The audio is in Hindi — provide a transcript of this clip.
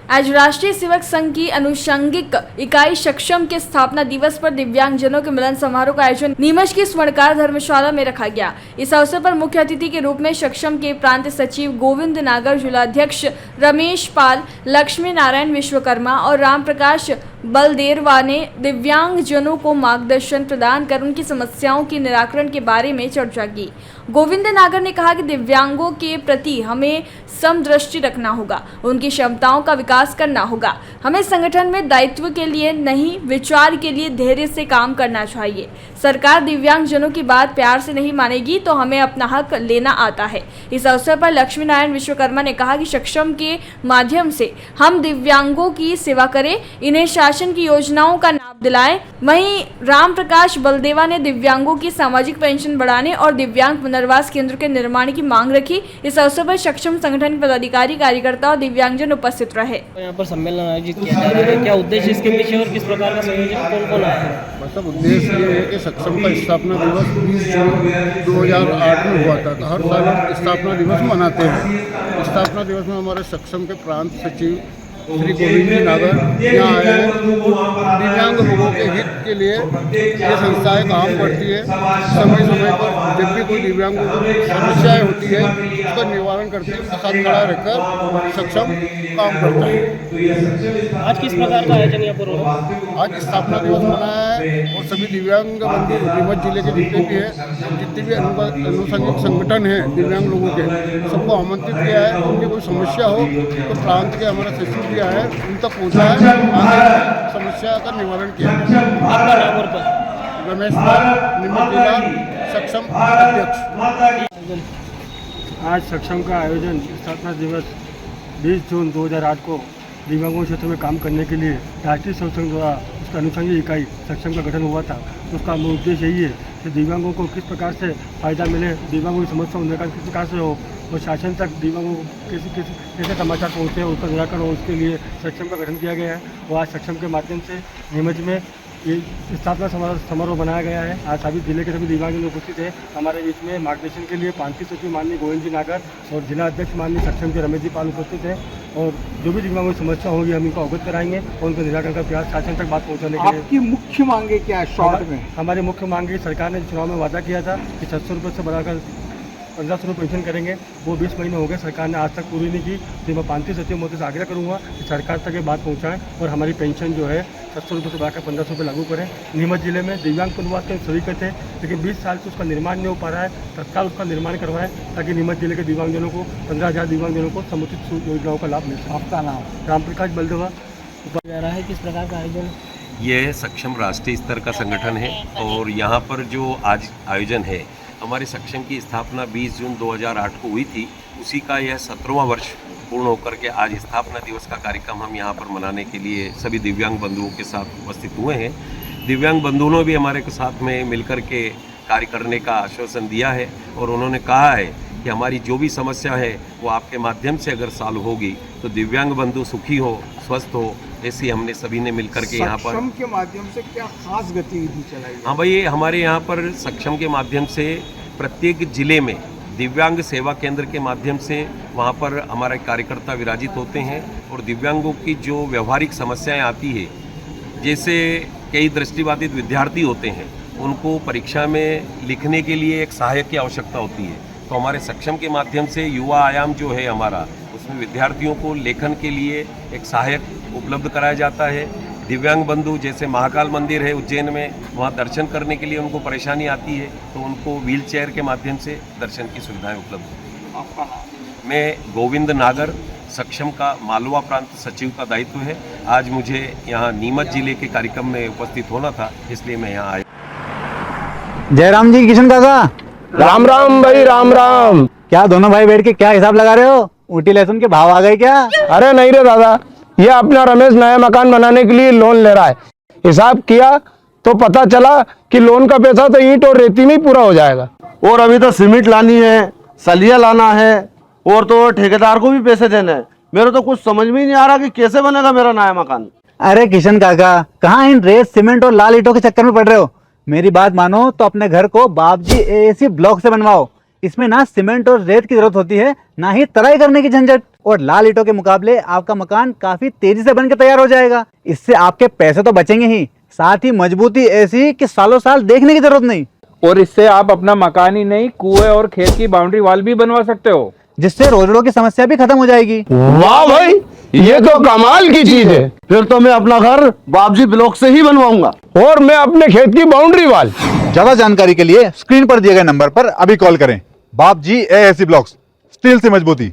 आज राष्ट्रीय सेवक संघ की अनुषंगिक इकाई सक्षम के स्थापना दिवस पर दिव्यांगजनों के मिलन समारोह का आयोजन नीमच की स्वर्णकार धर्मशाला में रखा गया। इस अवसर पर मुख्य अतिथि के रूप में सक्षम के प्रांत सचिव गोविंद नागर, जिलाध्यक्ष रमेश पाल, लक्ष्मी नारायण विश्वकर्मा और राम प्रकाश बलदेरवा ने दिव्यांगजनों को मार्गदर्शन प्रदान कर उनकी समस्याओं के निराकरण के बारे में चर्चा की। गोविंद नागर ने कहा कि दिव्यांगों के प्रति हमें समदृष्टि रखना होगा, उनकी क्षमताओं का विकास करना होगा। हमें संगठन में दायित्व के लिए नहीं, विचार के लिए धैर्य से काम करना चाहिए। सरकार दिव्यांगजनों की बात प्यार से नहीं मानेगी तो हमें अपना हक लेना आता है। इस अवसर पर लक्ष्मी नारायण विश्वकर्मा ने कहा कि सक्षम के माध्यम से हम दिव्यांगों की सेवा करें, इन्हें शासन की योजनाओं का लाभ दिलाएं। वहीं राम प्रकाश बलदेवा ने दिव्यांगों की सामाजिक पेंशन बढ़ाने और दिव्यांग पुनर्वास केंद्र के निर्माण की मांग रखी। इस अवसर पर सक्षम संगठन के पदाधिकारी, कार्यकर्ता और दिव्यांगजन उपस्थित रहे। यहाँ पर सम्मेलन आयोजित किया जा रहा है, क्या उद्देश्य इसके पीछे और किस प्रकार का संयोजन कौन कौन आया है? मतलब उद्देश्य ये है कि सक्षम का स्थापना दिवस 20 जून 2008 में हुआ था। तो हर साल स्थापना दिवस मनाते हैं। स्थापना दिवस में हमारे सक्षम के प्रांत सचिव श्री गोविंद नागर यहाँ आए हैं। दिव्यांग लोगों के हित के लिए ये संस्थाएं काम करती है। समय समय पर जब भी कोई दिव्यांगों को समस्याएं होती है उसका निवारण करती है, उसके साथ खड़ा रहकर सक्षम काम करता है। आज किस प्रकार का आयोजन यहाँ पर हो रहा है? आज स्थापना दिवस मनाया है और सभी दिव्यांग बंधु नीमच जिले के जितने भी हैं, जितने भी अनुषंगिक संगठन हैं दिव्यांग लोगों के, सबको आमंत्रित किया है। उनकी कोई समस्या हो तो प्रांत के हमारा सचिव भी आए, उन तक पहुँचा है, आगे समस्या का निवारण किया है। आपका नाम और पद? रमेश पाल, नीमच जिला सक्षम अध्यक्ष। आज सक्षम का आयोजन स्थापना दिवस 20 जून 2008 को दिव्यांगों क्षेत्र में काम करने के लिए राष्ट्रीय सेवक संघ द्वारा उसका अनुषंगिक इकाई सक्षम का गठन हुआ था। उसका मूल उद्देश्य यही है कि दिव्यांगों को किस प्रकार से फ़ायदा मिले, दिव्यांगों की समस्याओं का निराकरण किस प्रकार से हो और शासन तक दिव्यांगों को कैसे समाचार पहुँचे, उसका निराकरण हो, उसके लिए सक्षम का गठन किया गया है। और आज सक्षम के माध्यम से नीमच में ये स्थापना समारोह बनाया गया है। आज सभी जिले के सभी दिव्यांग उपस्थित हैं। हमारे बीच में मार्गदर्शन के लिए प्रांतीय सचिव माननीय गोविंद जी नागर और जिला अध्यक्ष माननीय सक्षम के रमेश जी पाल उपस्थित हैं। और जो भी दिव्यांगों की समस्या होगी हम इनको अवगत कराएंगे और उनके निराकरण का प्रयास शासन तक बात पहुँचाने के लिए। आपकी मुख्य मांगे क्या है शॉर्ट में? हमारी मुख्य मांगे, सरकार ने चुनाव में वादा किया था कि 700 रुपये से बढ़ाकर 1500 रुपये पेंशन करेंगे, वो 20 महीने हो गए, सरकार ने आज तक पूरी नहीं की। तो मैं प्रांतीय सचिव मोदी से आग्रह करूंगा कि सरकार तक ये बात पहुंचाएं और हमारी पेंशन जो है 700 रुपये से बढ़ाकर 1500 रुपये लागू करें। नीमच जिले में दिव्यांग पुनर्वास के स्वीकृत है, लेकिन 20 साल से उसका निर्माण नहीं हो पा रहा है। तत्काल उसका निर्माण करवाएं ताकि नीमच जिले के दिव्यांगजनों को 15,000 दिव्यांगजनों को समुचित योजनाओं का लाभ मिल सके। आपका नाम? राम प्रकाश बलदेवा। जा रहा है, किस प्रकार का आयोजन? यह सक्षम राष्ट्रीय स्तर का संगठन है और यहाँ पर जो आज आयोजन है, हमारे सक्षम की स्थापना 20 जून 2008 को हुई थी। उसी का यह 17वां वर्ष पूर्ण होकर के आज स्थापना दिवस का कार्यक्रम हम यहाँ पर मनाने के लिए सभी दिव्यांग बंधुओं के साथ उपस्थित हुए हैं। दिव्यांग बंधुओं ने भी हमारे साथ में मिलकर के कार्य करने का आश्वासन दिया है और उन्होंने कहा है कि हमारी जो भी समस्या है वो आपके माध्यम से अगर सॉल्व होगी तो दिव्यांग बंधु सुखी हो, स्वस्थ हो, ऐसी हमने सभी ने मिलकर के यहाँ पर। सक्षम के माध्यम से क्या खास गतिविधि चलाई? हाँ भाई, हमारे यहाँ पर सक्षम के माध्यम से प्रत्येक जिले में दिव्यांग सेवा केंद्र के माध्यम से वहाँ पर हमारे कार्यकर्ता विराजित होते हैं और दिव्यांगों की जो व्यवहारिक समस्याएं आती है, जैसे कई दृष्टिबाधित विद्यार्थी होते हैं, उनको परीक्षा में लिखने के लिए एक सहायक की आवश्यकता होती है। तो हमारे सक्षम के माध्यम से युवा आयाम जो है हमारा, उसमें विद्यार्थियों को लेखन के लिए एक सहायक उपलब्ध कराया जाता है। दिव्यांग बंधु जैसे महाकाल मंदिर है उज्जैन में, वहाँ दर्शन करने के लिए उनको परेशानी आती है तो उनको व्हील चेयर के माध्यम से दर्शन की सुविधाएं उपलब्ध होती हैं। आपका नाम? मैं गोविंद नागर, सक्षम का मालवा प्रांत सचिव का दायित्व है। आज मुझे यहाँ नीमच जिले के कार्यक्रम में उपस्थित होना था, इसलिए मैं यहाँ आया। जयराम जी, किशन काका। राम राम भाई, राम राम। क्या दोनों भाई बैठ के क्या हिसाब लगा रहे हो? ऊटी लहसुन के भाव आ गए क्या? अरे नहीं रे दादा, ये अपना रमेश नया मकान बनाने के लिए लोन ले रहा है। हिसाब किया तो पता चला कि लोन का पैसा तो ईंट और रेती में ही पूरा हो जाएगा। और अभी तो सीमेंट लानी है, सलिया लाना है और तो ठेकेदार को भी पैसे देने हैं। मेरे तो कुछ समझ में ही नहीं आ रहा कि कैसे बनेगा मेरा नया मकान। अरे किशन काका, कहाँ इन रेत, सीमेंट और लाल ईंटों के चक्कर में पड़ रहे हो? मेरी बात मानो तो अपने घर को बाबजी एसी ब्लॉक से बनवाओ। इसमें ना सीमेंट और रेत की जरूरत होती है, ना ही तराई करने की झंझट। और लाल ईंटों के मुकाबले आपका मकान काफी तेजी से बनकर तैयार हो जाएगा। इससे आपके पैसे तो बचेंगे ही, साथ ही मजबूती ऐसी कि सालों साल देखने की जरूरत नहीं। और इससे आप अपना मकान ही नहीं, कुएं और खेत की बाउंड्री वॉल भी बनवा सकते हो, जिससे रोजड़ों की समस्या भी खत्म हो जाएगी। वाह भाई, ये तो कमाल की चीज है। फिर तो मैं अपना घर बाबजी ब्लॉक से ही बनवाऊंगा। और मैं अपने खेत की बाउंड्री वाल। ज्यादा जानकारी के लिए स्क्रीन पर दिए गए नंबर पर अभी कॉल करें। बाप जी AAC ब्लॉक्स, स्टील से मजबूती।